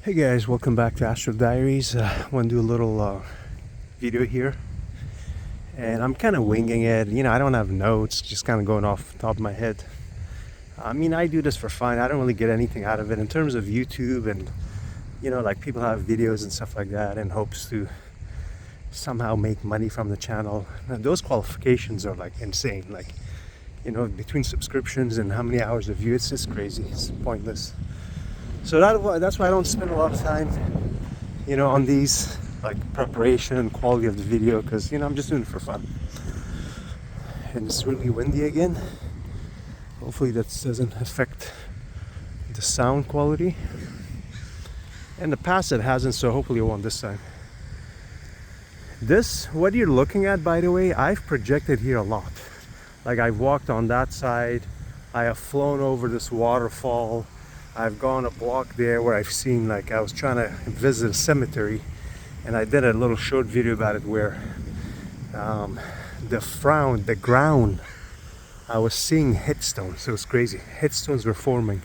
Hey guys, welcome back to Astral Diaries. I want to do a little video here, and I'm kind of winging it. I don't have notes, just kind of going off the top of my head. I do this for fun. I don't really get anything out of it in terms of YouTube, and like people have videos and stuff like that in hopes to somehow make money from the channel. And those qualifications are like insane. Like, between subscriptions and how many hours of view, it's just crazy. It's pointless. So that's why I don't spend a lot of time, on these, like preparation and quality of the video, because I'm just doing it for fun. And it's really windy again. Hopefully that doesn't affect the sound quality. In the past it hasn't, so hopefully it won't this time. What you're looking at, by the way, I've projected here a lot. Like, I've walked on that side, I have flown over this waterfall, I've gone a block there where I've seen, like, I was trying to visit a cemetery, and I did a little short video about it where the ground, I was seeing headstones. It was crazy. Headstones were forming,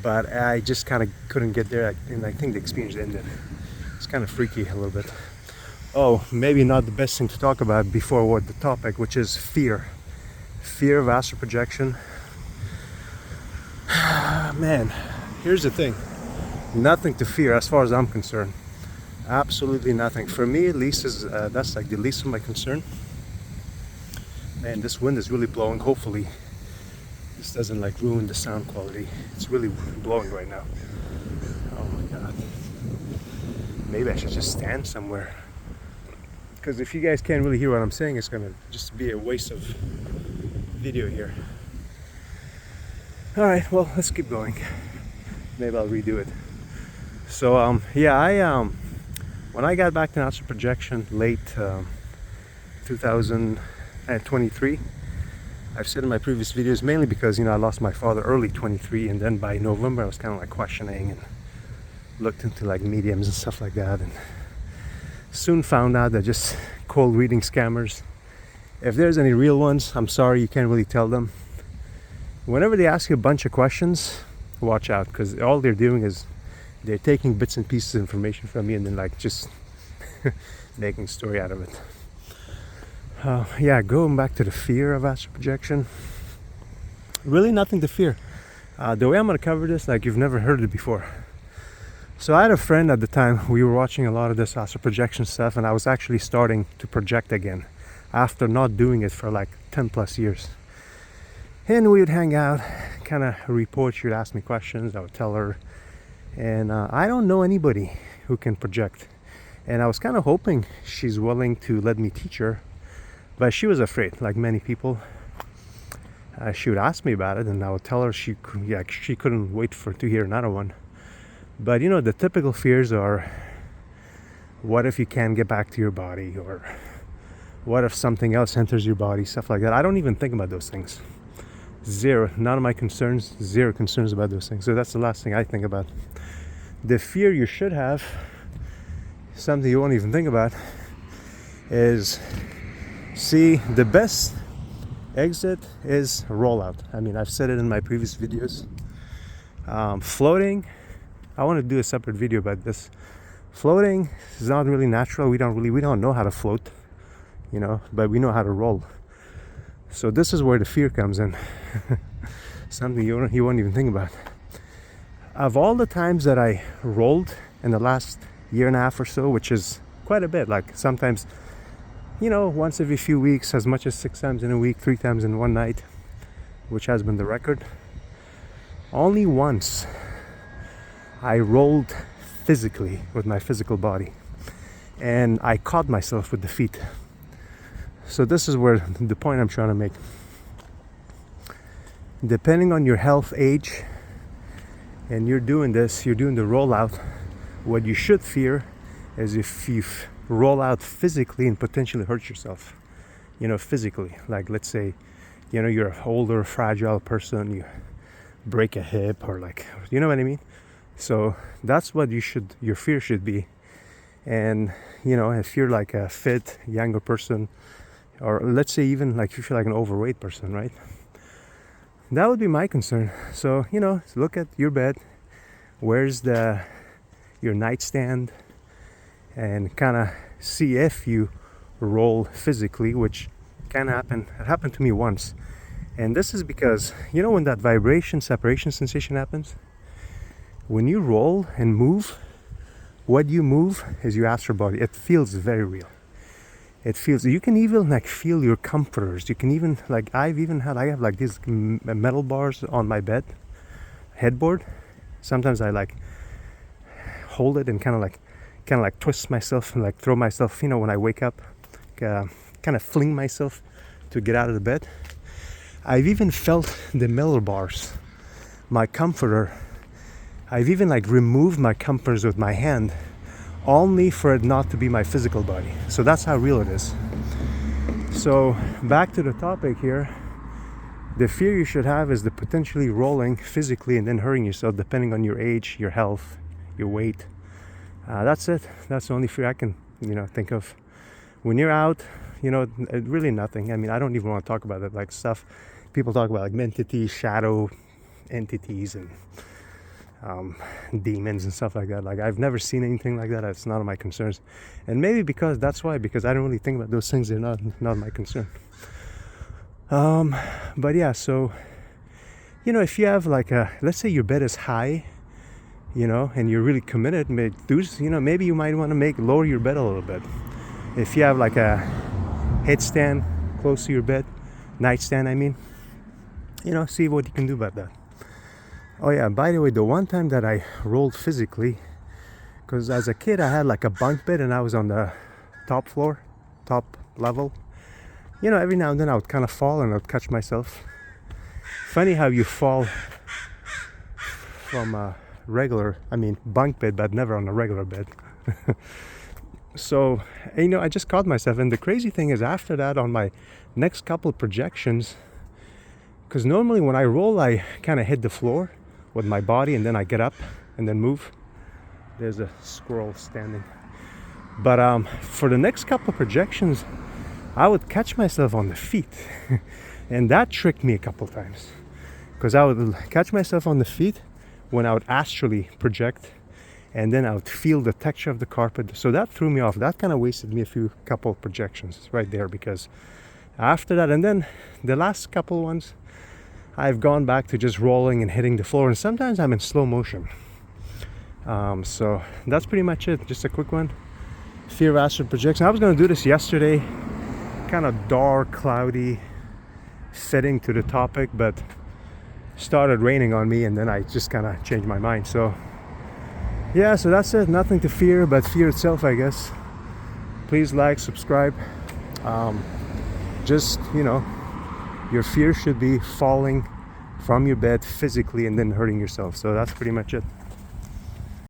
but I just kind of couldn't get there, and I think the experience ended. It's kind of freaky a little bit. Oh, maybe not the best thing to talk about before what the topic, which is fear of astral projection. Man, here's the thing, nothing to fear as far as I'm concerned. Absolutely nothing. For me, at least, that's like the least of my concern. Man, this wind is really blowing. Hopefully this doesn't like ruin the sound quality. It's really blowing right now. Oh my god, maybe I should just stand somewhere, because if you guys can't really hear what I'm saying, it's gonna just be a waste of video here. All right, well, let's keep going. Maybe I'll redo it. So when I got back to astral projection late 2023, I've said in my previous videos, mainly because I lost my father early 23, and then by November I was kind of like questioning and looked into like mediums and stuff like that, and soon found out that just cold reading scammers. If there's any real ones, I'm sorry, you can't really tell them. Whenever they ask you a bunch of questions, watch out, because all they're doing is they're taking bits and pieces of information from you and then like just making a story out of it. Going back to the fear of astral projection, really nothing to fear. The way I'm going to cover this, like you've never heard it before. So I had a friend at the time, we were watching a lot of this astral projection stuff, and I was actually starting to project again after not doing it for like 10 plus years. And we would hang out, kind of report. She would ask me questions, I would tell her. And I don't know anybody who can project. And I was kind of hoping she's willing to let me teach her. But she was afraid, like many people. She would ask me about it, and I would tell her she couldn't wait to hear another one. But the typical fears are, what if you can't get back to your body? Or what if something else enters your body? Stuff like that. I don't even think about those things. Zero, none of my concerns, zero concerns about those things. So that's the last thing I think about. The fear you should have, something you won't even think about, is, see, the best exit is rollout. I mean, I've said it in my previous videos. Floating, I want to do a separate video about this. Floating is not really natural. We don't know how to float, but we know how to roll. So this is where the fear comes in. Something you won't even think about. Of all the times that I rolled in the last year and a half or so, which is quite a bit, like sometimes, once every few weeks, as much as 6 times in a week, 3 times in one night, which has been the record. Only once I rolled physically with my physical body, and I caught myself with the feet. So this is where the point I'm trying to make. Depending on your health, age, and you're doing the rollout, what you should fear is if you roll out physically and potentially hurt yourself. Physically. Like, let's say, you're an older, fragile person, you break a hip, or like, you know what I mean? So that's what your fear should be. And, if you're like a fit, younger person, or let's say even like you feel like an overweight person, right? That would be my concern. So, look at your bed. Where's the your nightstand and kind of see if you roll physically, which can happen. It happened to me once. And this is because, you know, when that vibration separation sensation happens, when you roll and move, what you move is your astral body. It feels very real. It feels, you can even like feel your comforters. You can even like, I have like these metal bars on my bed, headboard. Sometimes I like hold it and kind of like twist myself and like throw myself, you know, when I wake up, kind of fling myself to get out of the bed. I've even felt the metal bars, my comforter. I've even like removed my comforters with my hand, only for it not to be my physical body. So that's how real it is. So back to the topic here, the fear you should have is the potentially rolling physically and then hurting yourself, depending on your age, your health, your weight. That's it. That's the only fear I can, you know, think of. When you're out, you know, really nothing. I mean, I don't even want to talk about it, like stuff people talk about, like entities, shadow entities, and demons and stuff like that. Like, I've never seen anything like that. It's none of my concerns. And maybe because I don't really think about those things. They're not my concern. But yeah, so, you know, if you have like let's say your bed is high, you know, and you're really committed, maybe you might want to lower your bed a little bit. If you have like a headstand close to your bed, nightstand, I mean, you know, see what you can do about that. Oh yeah, by the way, the one time that I rolled physically, because as a kid I had like a bunk bed and I was on the top level. You know, every now and then I would kind of fall and I would catch myself. Funny how you fall from a bunk bed, but never on a regular bed. So, you know, I just caught myself. And the crazy thing is, after that, on my next couple of projections, because normally when I roll, I kind of hit the floor with my body and then I get up and then move. There's a squirrel standing. But for the next couple of projections, I would catch myself on the feet. And that tricked me a couple times, because I would catch myself on the feet when I would astrally project, and then I would feel the texture of the carpet. So that threw me off. That kind of wasted me a couple of projections right there, because after that, and then the last couple ones, I've gone back to just rolling and hitting the floor, and sometimes I'm in slow motion. So that's pretty much it. Just a quick one. Fear of astral projection. I was going to do this yesterday, kind of dark, cloudy, fitting to the topic, but started raining on me, and then I just kind of changed my mind. So yeah, so that's it. Nothing to fear but fear itself, I guess. Please like, subscribe. Just, you know, your fear should be falling from your bed physically and then hurting yourself. So that's pretty much it.